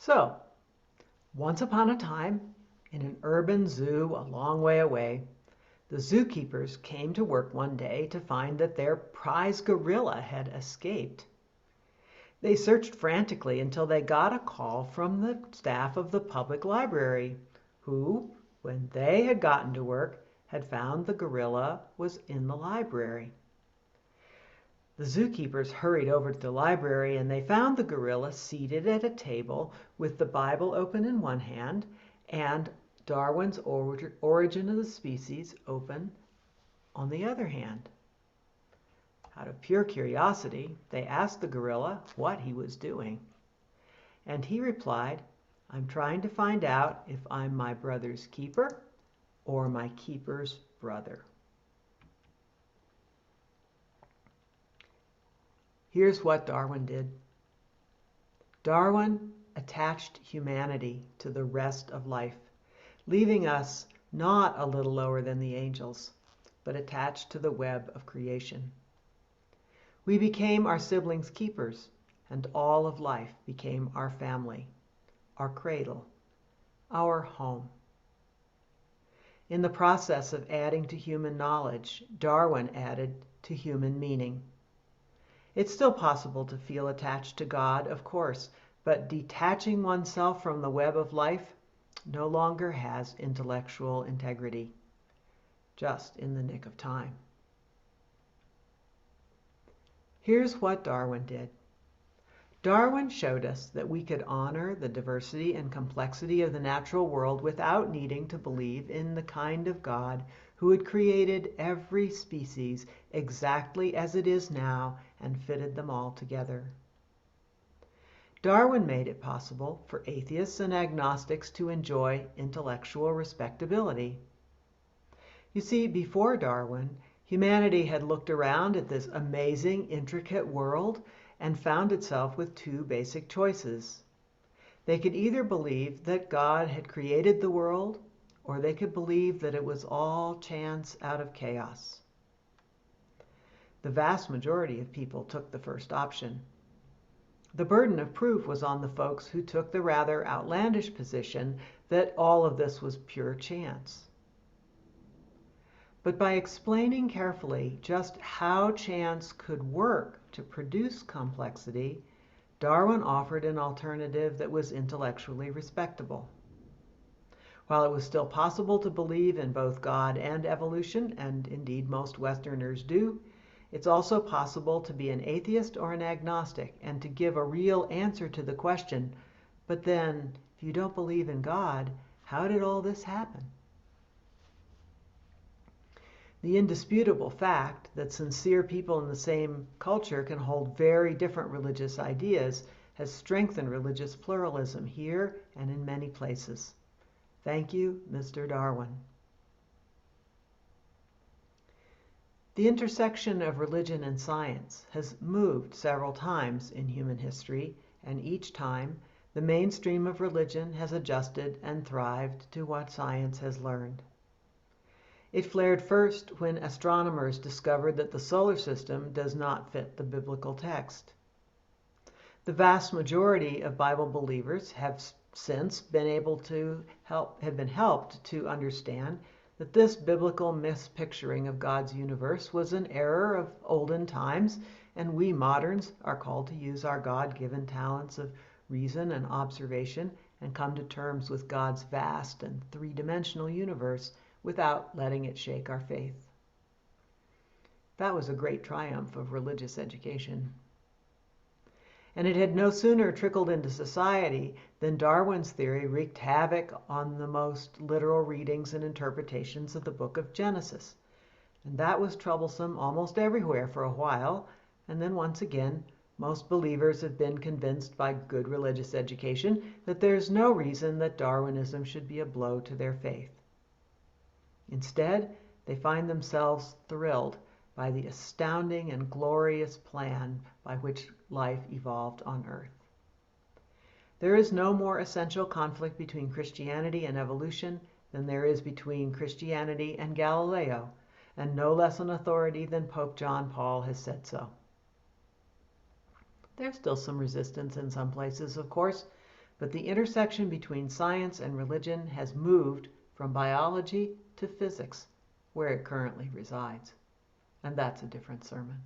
So, once upon a time, in an urban zoo a long way away, the zookeepers came to work one day to find that their prize gorilla had escaped. They searched frantically until they got a call from the staff of the public library, who, when they had gotten to work, had found the gorilla was in the library. The zookeepers hurried over to the library and they found the gorilla seated at a table with the Bible open in one hand and Darwin's Origin of the Species open on the other hand. Out of pure curiosity, they asked the gorilla what he was doing. And he replied, "I'm trying to find out if I'm my brother's keeper or my keeper's brother." Here's what Darwin did. Darwin attached humanity to the rest of life, leaving us not a little lower than the angels, but attached to the web of creation. We became our siblings' keepers, and all of life became our family, our cradle, our home. In the process of adding to human knowledge, Darwin added to human meaning. It's still possible to feel attached to God, of course, but detaching oneself from the web of life no longer has intellectual integrity, just in the nick of time. Here's what Darwin did. Darwin showed us that we could honor the diversity and complexity of the natural world without needing to believe in the kind of God who had created every species exactly as it is now and fitted them all together. Darwin made it possible for atheists and agnostics to enjoy intellectual respectability. You see, before Darwin, humanity had looked around at this amazing, intricate world and found itself with two basic choices. They could either believe that God had created the world, or they could believe that it was all chance out of chaos. The vast majority of people took the first option. The burden of proof was on the folks who took the rather outlandish position that all of this was pure chance. But by explaining carefully just how chance could work to produce complexity, Darwin offered an alternative that was intellectually respectable. While it was still possible to believe in both God and evolution, and indeed most Westerners do, it's also possible to be an atheist or an agnostic and to give a real answer to the question, but then, if you don't believe in God, how did all this happen? The indisputable fact that sincere people in the same culture can hold very different religious ideas has strengthened religious pluralism here and in many places. Thank you, Mr. Darwin. The intersection of religion and science has moved several times in human history, and each time the mainstream of religion has adjusted and thrived to what science has learned. It flared first when astronomers discovered that the solar system does not fit the biblical text. The vast majority of Bible believers have since been helped to understand that this biblical mispicturing of God's universe was an error of olden times, and we moderns are called to use our God-given talents of reason and observation and come to terms with God's vast and three-dimensional universe without letting it shake our faith. That was a great triumph of religious education. And it had no sooner trickled into society than Darwin's theory wreaked havoc on the most literal readings and interpretations of the book of Genesis. And that was troublesome almost everywhere for a while, and then once again, most believers have been convinced by good religious education that there's no reason that Darwinism should be a blow to their faith. Instead, they find themselves thrilled by the astounding and glorious plan by which life evolved on Earth. There is no more essential conflict between Christianity and evolution than there is between Christianity and Galileo, and no less an authority than Pope John Paul has said so. There's still some resistance in some places, of course, but the intersection between science and religion has moved from biology to physics, where it currently resides. And that's a different sermon.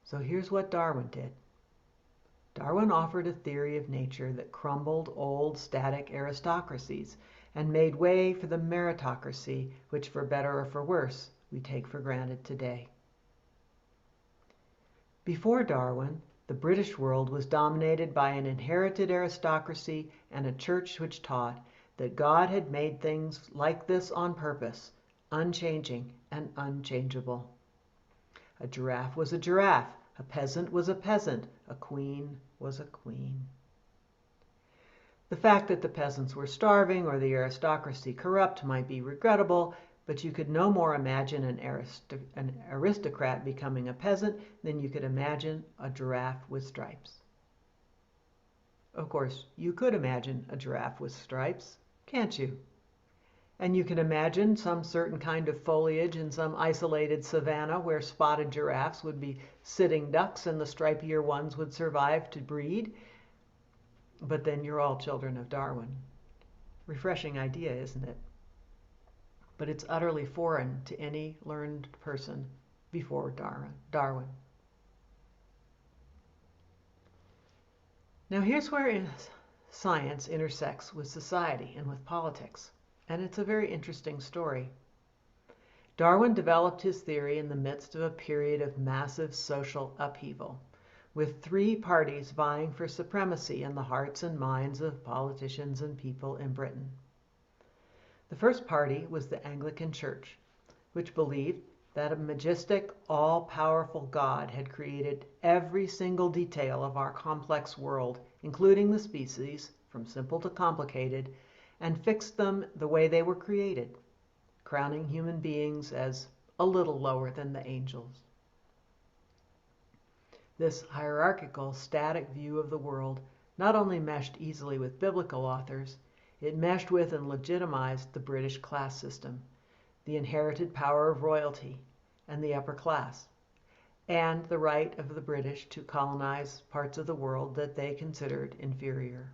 So here's what Darwin did. Darwin offered a theory of nature that crumbled old static aristocracies and made way for the meritocracy, which for better or for worse, we take for granted today. Before Darwin, the British world was dominated by an inherited aristocracy and a church which taught that God had made things like this on purpose, unchanging and unchangeable. A giraffe was a giraffe, a peasant was a peasant, a queen was a queen. The fact that the peasants were starving or the aristocracy corrupt might be regrettable, but you could no more imagine an aristocrat becoming a peasant than you could imagine a giraffe with stripes. Of course, you could imagine a giraffe with stripes, can't you? And you can imagine some certain kind of foliage in some isolated savanna where spotted giraffes would be sitting ducks and the stripier ones would survive to breed. But then you're all children of Darwin. Refreshing idea, isn't it? But it's utterly foreign to any learned person before Darwin. Now here's where science intersects with society and with politics. And it's a very interesting story. Darwin developed his theory in the midst of a period of massive social upheaval, with three parties vying for supremacy in the hearts and minds of politicians and people in Britain. The first party was the Anglican Church, which believed that a majestic, all-powerful God had created every single detail of our complex world, including the species, from simple to complicated, and fixed them the way they were created, crowning human beings as a little lower than the angels. This hierarchical, static view of the world not only meshed easily with biblical authors, it meshed with and legitimized the British class system, the inherited power of royalty and the upper class, and the right of the British to colonize parts of the world that they considered inferior.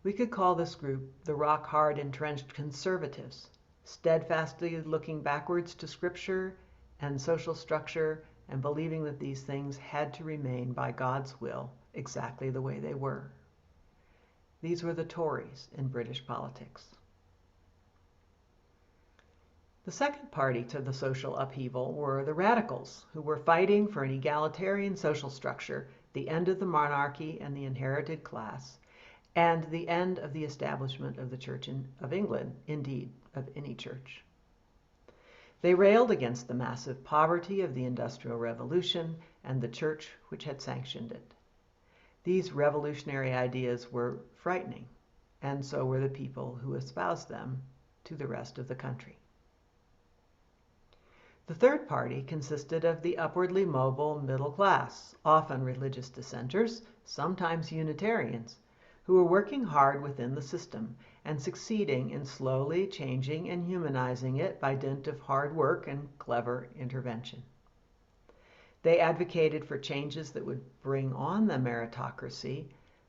We could call this group the rock-hard entrenched conservatives, steadfastly looking backwards to scripture and social structure and believing that these things had to remain by God's will exactly the way they were. These were the Tories in British politics. The second party to the social upheaval were the radicals, who were fighting for an egalitarian social structure, the end of the monarchy and the inherited class, and the end of the establishment of the Church of England, indeed, of any church. They railed against the massive poverty of the Industrial Revolution and the church which had sanctioned it. These revolutionary ideas were frightening, and so were the people who espoused them to the rest of the country. The third party consisted of the upwardly mobile middle class, often religious dissenters, sometimes Unitarians, who were working hard within the system and succeeding in slowly changing and humanizing it by dint of hard work and clever intervention. They advocated for changes that would bring on the meritocracy,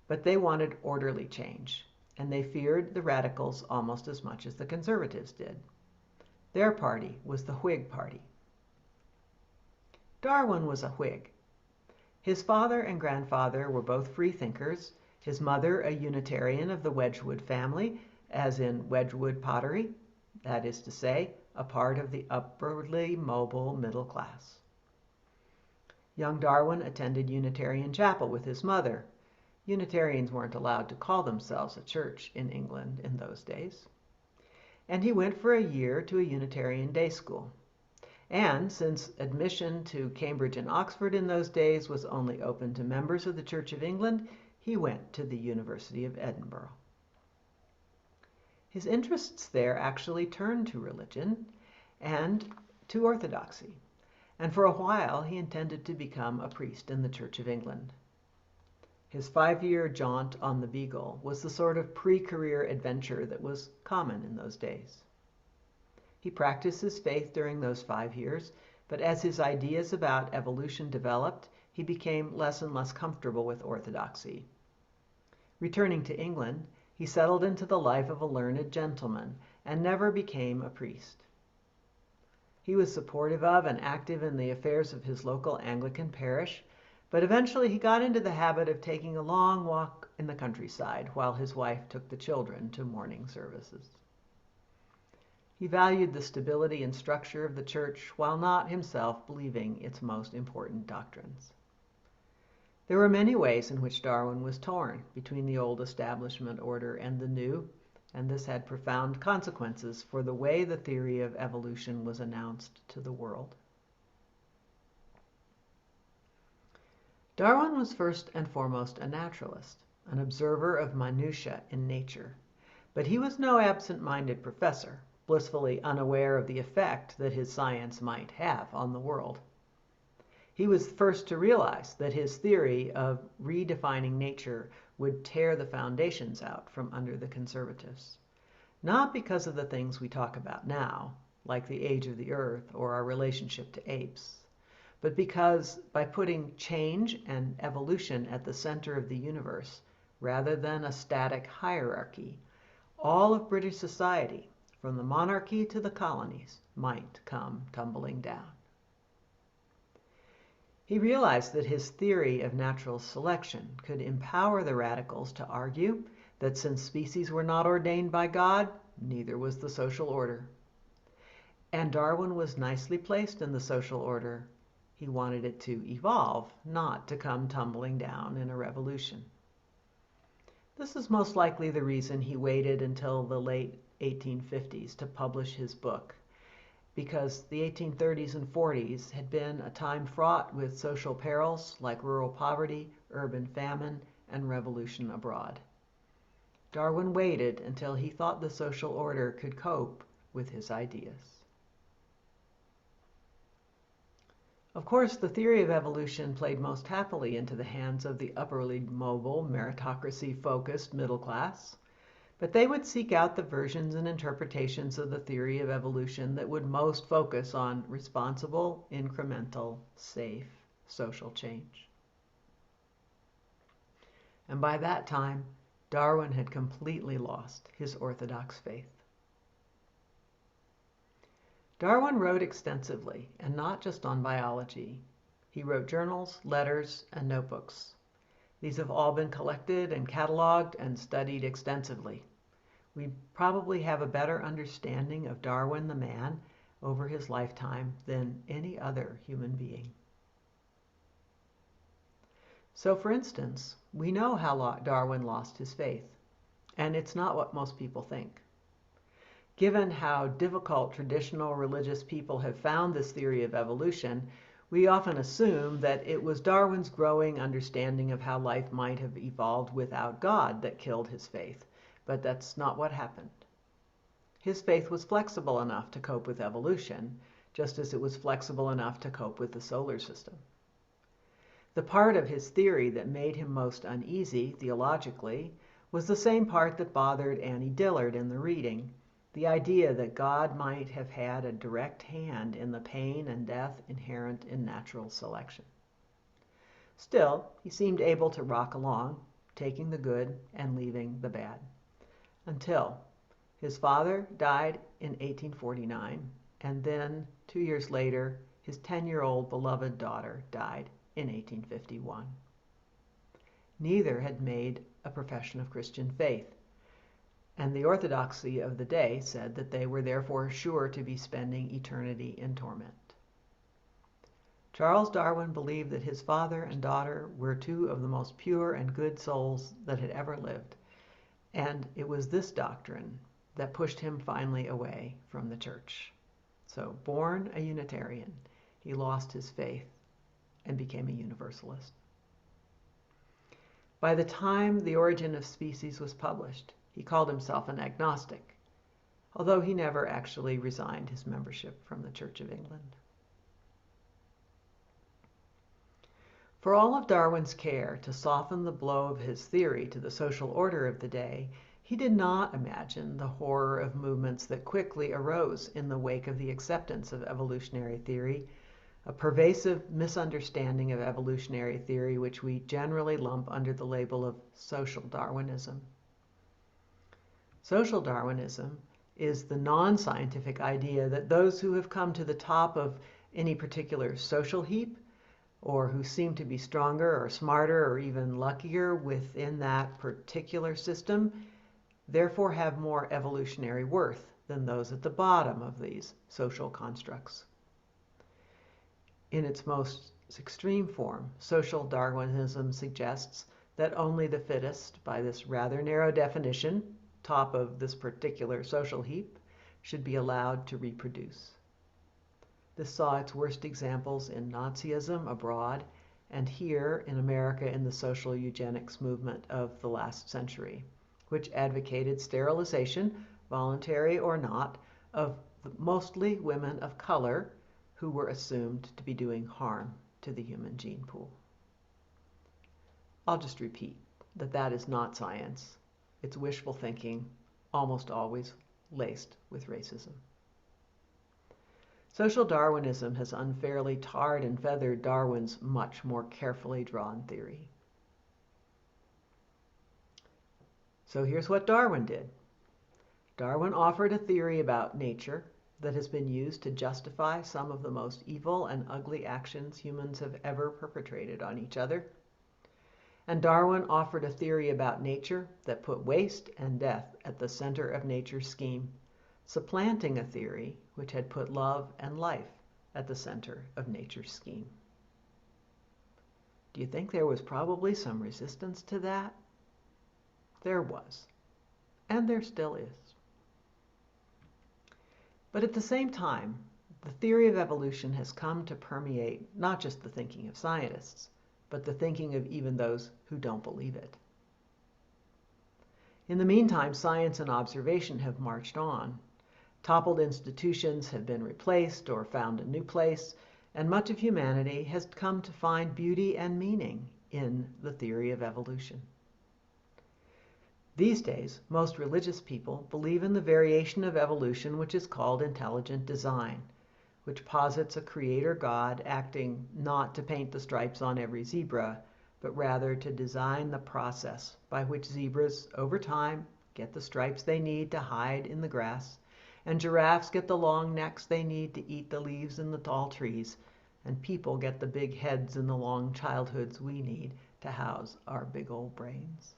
but they wanted orderly change, and they feared the radicals almost as much as the conservatives did. Their party was the Whig Party. Darwin was a Whig. His father and grandfather were both freethinkers, his mother a Unitarian of the Wedgwood family, as in Wedgwood pottery, that is to say, a part of the upwardly mobile middle class. Young Darwin attended Unitarian chapel with his mother. Unitarians weren't allowed to call themselves a church in England in those days. And he went for a year to a Unitarian day school. And since admission to Cambridge and Oxford in those days was only open to members of the Church of England, he went to the University of Edinburgh. His interests there actually turned to religion and to orthodoxy, and for a while he intended to become a priest in the Church of England. His 5-year jaunt on the Beagle was the sort of pre-career adventure that was common in those days. He practiced his faith during those 5 years, but as his ideas about evolution developed, he became less and less comfortable with orthodoxy. Returning to England, he settled into the life of a learned gentleman and never became a priest. He was supportive of and active in the affairs of his local Anglican parish, but eventually he got into the habit of taking a long walk in the countryside while his wife took the children to morning services. He valued the stability and structure of the church while not himself believing its most important doctrines. There were many ways in which Darwin was torn between the old establishment order and the new, and this had profound consequences for the way the theory of evolution was announced to the world. Darwin was first and foremost a naturalist, an observer of minutiae in nature, but he was no absent-minded professor, blissfully unaware of the effect that his science might have on the world. He was the first to realize that his theory of redefining nature would tear the foundations out from under the conservatives. Not because of the things we talk about now, like the age of the earth or our relationship to apes, but because by putting change and evolution at the center of the universe, rather than a static hierarchy, all of British society, from the monarchy to the colonies, might come tumbling down. He realized that his theory of natural selection could empower the radicals to argue that since species were not ordained by God, neither was the social order. And Darwin was nicely placed in the social order. He wanted it to evolve, not to come tumbling down in a revolution. This is most likely the reason he waited until the late 1850s to publish his book, because the 1830s and 40s had been a time fraught with social perils like rural poverty, urban famine, and revolution abroad. Darwin waited until he thought the social order could cope with his ideas. Of course, the theory of evolution played most happily into the hands of the upperly mobile, meritocracy-focused middle class, but they would seek out the versions and interpretations of the theory of evolution that would most focus on responsible, incremental, safe social change. And by that time, Darwin had completely lost his orthodox faith. Darwin wrote extensively, and not just on biology. He wrote journals, letters, and notebooks. These have all been collected and cataloged and studied extensively. We probably have a better understanding of Darwin the man over his lifetime than any other human being. So, for instance, we know how Darwin lost his faith, and it's not what most people think. Given how difficult traditional religious people have found this theory of evolution, we often assume that it was Darwin's growing understanding of how life might have evolved without God that killed his faith, but that's not what happened. His faith was flexible enough to cope with evolution, just as it was flexible enough to cope with the solar system. The part of his theory that made him most uneasy, theologically, was the same part that bothered Annie Dillard in the reading, the idea that God might have had a direct hand in the pain and death inherent in natural selection. Still, he seemed able to rock along, taking the good and leaving the bad. Until his father died in 1849, and then 2 years later, his 10-year-old beloved daughter died in 1851. Neither had made a profession of Christian faith, and the orthodoxy of the day said that they were therefore sure to be spending eternity in torment. Charles Darwin believed that his father and daughter were two of the most pure and good souls that had ever lived, and it was this doctrine that pushed him finally away from the church. So, born a Unitarian, he lost his faith and became a Universalist. By the time The Origin of Species was published, he called himself an agnostic, although he never actually resigned his membership from the Church of England. For all of Darwin's care to soften the blow of his theory to the social order of the day, he did not imagine the horror of movements that quickly arose in the wake of the acceptance of evolutionary theory, a pervasive misunderstanding of evolutionary theory which we generally lump under the label of social Darwinism. Social Darwinism is the non-scientific idea that those who have come to the top of any particular social heap, or who seem to be stronger or smarter or even luckier within that particular system, therefore have more evolutionary worth than those at the bottom of these social constructs. In its most extreme form, social Darwinism suggests that only the fittest, by this rather narrow definition, top of this particular social heap, should be allowed to reproduce. This saw its worst examples in Nazism abroad and here in America in the social eugenics movement of the last century, which advocated sterilization, voluntary or not, of mostly women of color who were assumed to be doing harm to the human gene pool. I'll just repeat that that is not science. It's wishful thinking, almost always laced with racism. Social Darwinism has unfairly tarred and feathered Darwin's much more carefully drawn theory. So here's what Darwin did. Darwin offered a theory about nature that has been used to justify some of the most evil and ugly actions humans have ever perpetrated on each other. And Darwin offered a theory about nature that put waste and death at the center of nature's scheme, supplanting a theory which had put love and life at the center of nature's scheme. Do you think there was probably some resistance to that? There was, and there still is. But at the same time, the theory of evolution has come to permeate not just the thinking of scientists, but the thinking of even those who don't believe it. In the meantime, science and observation have marched on. Toppled institutions have been replaced or found a new place, and much of humanity has come to find beauty and meaning in the theory of evolution. These days, most religious people believe in the variation of evolution which is called intelligent design, which posits a creator God acting not to paint the stripes on every zebra, but rather to design the process by which zebras, over time, get the stripes they need to hide in the grass, and giraffes get the long necks they need to eat the leaves in the tall trees, and people get the big heads and the long childhoods we need to house our big old brains.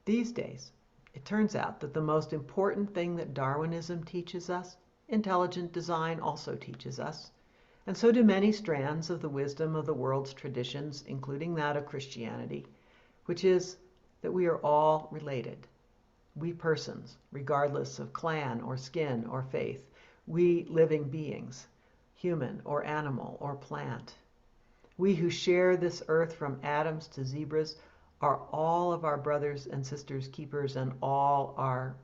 These days, it turns out that the most important thing that Darwinism teaches us, intelligent design also teaches us, and so do many strands of the wisdom of the world's traditions, including that of Christianity, which is that we are all related. We persons, regardless of clan or skin or faith, we living beings, human or animal or plant. We who share this earth from atoms to zebras are all of our brothers and sisters keepers and all our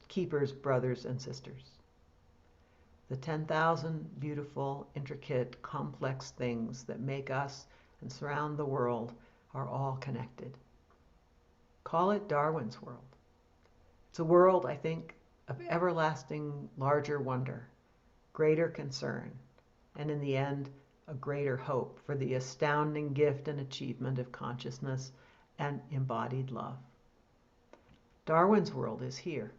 keepers' brothers and sisters. The 10,000 beautiful, intricate, complex things that make us and surround the world are all connected. Call it Darwin's world. It's a world, I think, of everlasting larger wonder, greater concern, and in the end, a greater hope for the astounding gift and achievement of consciousness and embodied love. Darwin's world is here,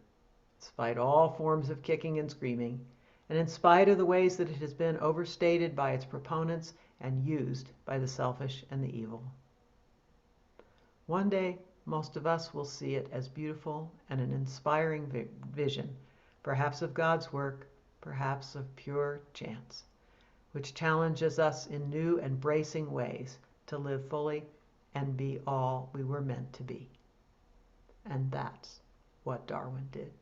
despite all forms of kicking and screaming, and in spite of the ways that it has been overstated by its proponents and used by the selfish and the evil. One day, most of us will see it as beautiful and an inspiring vision, perhaps of God's work, perhaps of pure chance, which challenges us in new and bracing ways to live fully and be all we were meant to be. And that's what Darwin did.